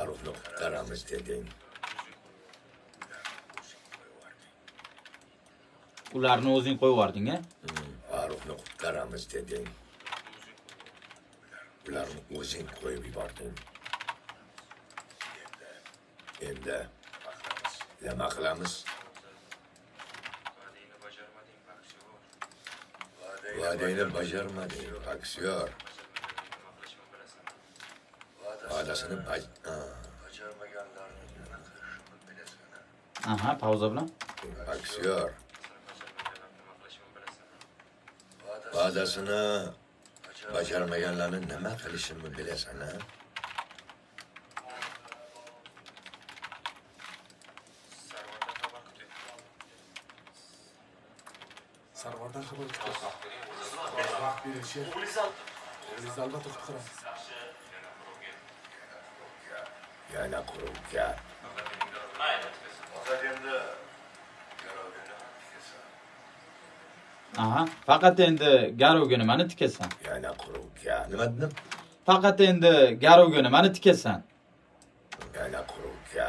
Farruhni qutqaramiz deding. Ularni o'zing qo'yib yubording-a? Farruhni qutqaramiz deding. Ularni o'zing qo'yib yubording. Endi nima qilamiz? Va'dangni bajarmading, aksiyor. Va'dasini bajarmaganlarni nima qilishini bilasan. Aha, pauza bilan. Aksiyor. Va'dasini bajarmaganlarni nima qilishini bilasan, ha? Sarvardan xabar kutib. Vaqt berishi. Biz albatta qutqaramiz. Yana quruvga. Aha, faqat endi garovga nimani tikasan? Yana quruvga. Nima dedim? Faqat endi garovga nimani tikasan? Yana quruvga.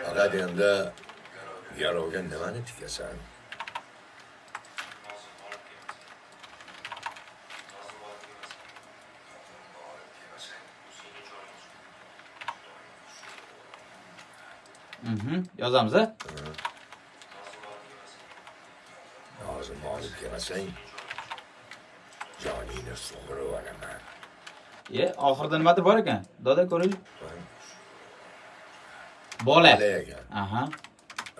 Faqat endi garovga nimani tikasan? Yozamiz-a? Nozimni olib kelmasang, joningni sug'urib olaman. Oxirida nimadir bor ekan? Doda ko'raylik. Bola. ekan. Aha.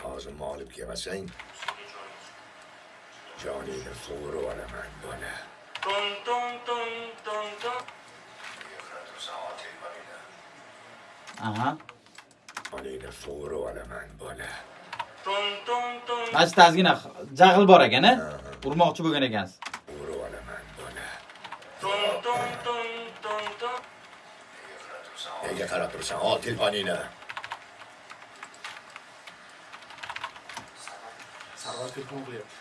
Nozimni olib kelmasang, joningni sug'urib olaman, bola. Aha. Joningni sug'urib olaman, bola. Mana shu tazgina jahl bor ekan-a? Urmoqchi bo'lgan ekansiz. Sug'urib olaman, bola. Nega qarab tursan? Ol telefoningni. Sarvar telefon qilyapti.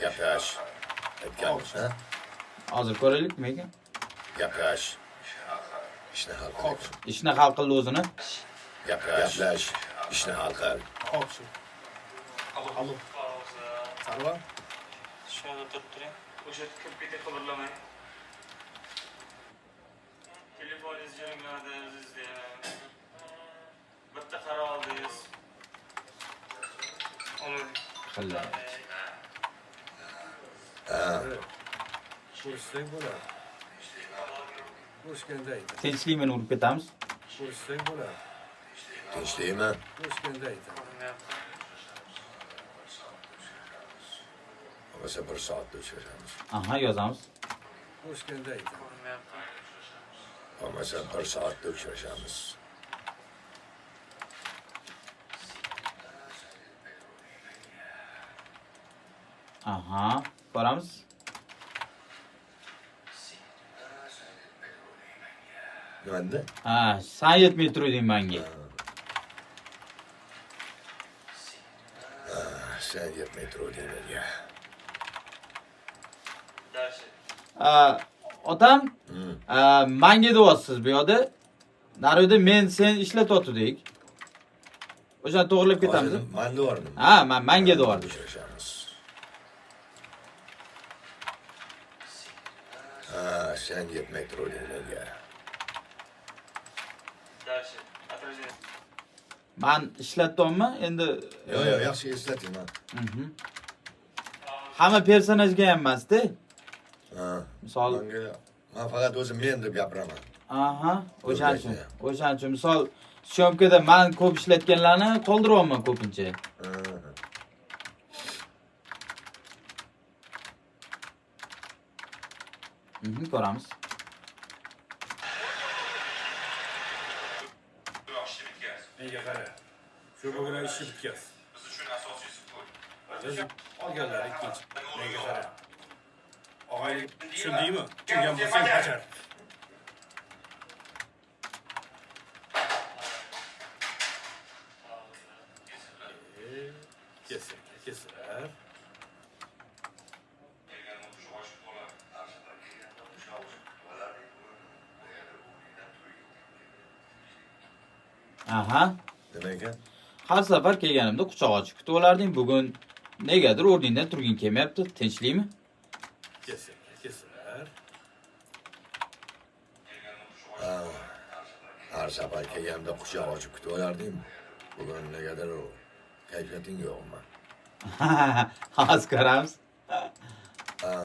Gaplash. Aytganmiz, ha? Hozir ko'raylik nima ekan? Gaplash. İşni hal qil. Ishni hal qildi o'zini. Gaplash. İşni hal qil. Hop shu. Alo. Sarvar. Shuni turib turing. O'sha kompyuter xabarlamang. Telefoningiz jiringladi, o'zizda. Bitta qaror oldingiz. Xilla. Ko'rsak bo'ladi. Ko'rishganda aytadi. Tinchlikmi urib ketamiz? Ko'rsak bo'ladi. Tinchlikmi? Ko'rishganda aytadi. Bo'lmasa 1 soatda uchrashamiz. Aha, yozamiz. Ko'rishganda aytadi. Bo'lmasa 1 soatda uchrashamiz. Aha, ko'ramiz. Nima dedi? Ha, sen yetmay turuvding menga. Sen yetmay turuvding menga. Otam, menga deyapsiz bu yoqda. Narida men sen ishlatyotdik. O'shani to'g'rilab ketamiz. Men devordim. Ha, menga deyapti. Uchrashamiz. Sen yetmay turuvding menga. Men ishlatdimmi? Endi Yo'q, yaxshi eslatayman. hamma personajga ham emas-da. Misol, Men faqat o'zim men deb gapiraman. aha, o'shaning uchun misol syomkada men ko'p ishlatganlarni qoldiryapman ko'pincha. Ko'ramiz. Menga qara. Shu bo'lgan ishi bitgan. Biz uchun asosiysi pul. Biz olganlar ikkinchi. Menga qara. Og'aylik tushundingmi? Tushungan bo'lsang bajar. Kesalar. Aha. Nima ekan? Har safar kelganimda quchoq ochib kutib olarding. Bugun negadir o'rningdan turging kelmayapti. Tinchlikmi? Kelsinlar. Har safar kelganda quchoq ochib kutib olardingmi? Bugun negadir kayfiyating yo'qmi? Hozir ko'ramiz.